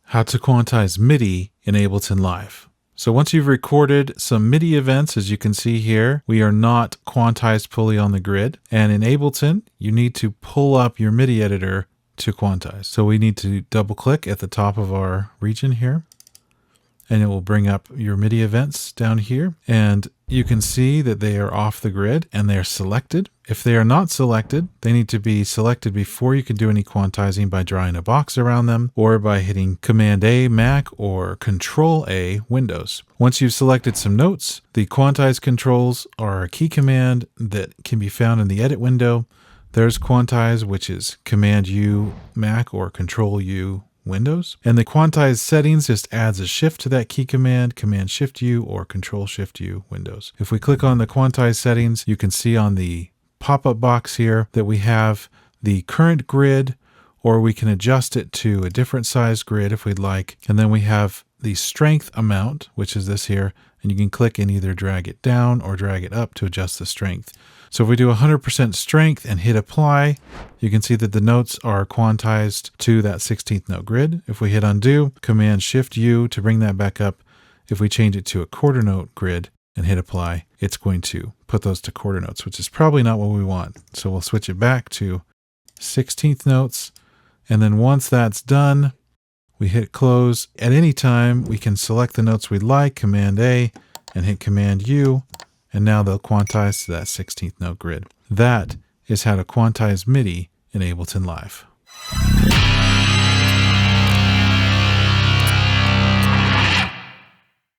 How to quantize MIDI in Ableton Live. So once you've recorded some MIDI events, as you can see here, we are not quantized fully on the grid. And in Ableton, you need to pull up your MIDI editor to quantize. So we need to double click at the top of our region here, and it will bring up your MIDI events down here. And you can see that they are off the grid and they are selected. If they are not selected, they need to be selected before you can do any quantizing by drawing a box around them or by hitting Command A Mac or Control A Windows. Once you've selected some notes, the quantize controls are a key command that can be found in the edit window. There's quantize, which is Command U Mac or Control U Windows. And the quantize settings just adds a shift to that key command, Command Shift U or Control Shift U Windows. If we click on the quantize settings, you can see on the pop-up box here that we have the current grid, or we can adjust it to a different size grid if we'd like. And then we have the strength amount, which is this here, and you can click and either drag it down or drag it up to adjust the strength. So if we do 100% strength and hit apply, you can see that the notes are quantized to that 16th note grid. If we hit undo, Command Shift U to bring that back up. If we change it to a quarter note grid and hit apply, it's going to put those to quarter notes, which is probably not what we want. So we'll switch it back to 16th notes. And then once that's done, we hit close. At any time, we can select the notes we'd like, Command A, and hit Command U. And now they'll quantize to that 16th note grid. That is how to quantize MIDI in Ableton Live.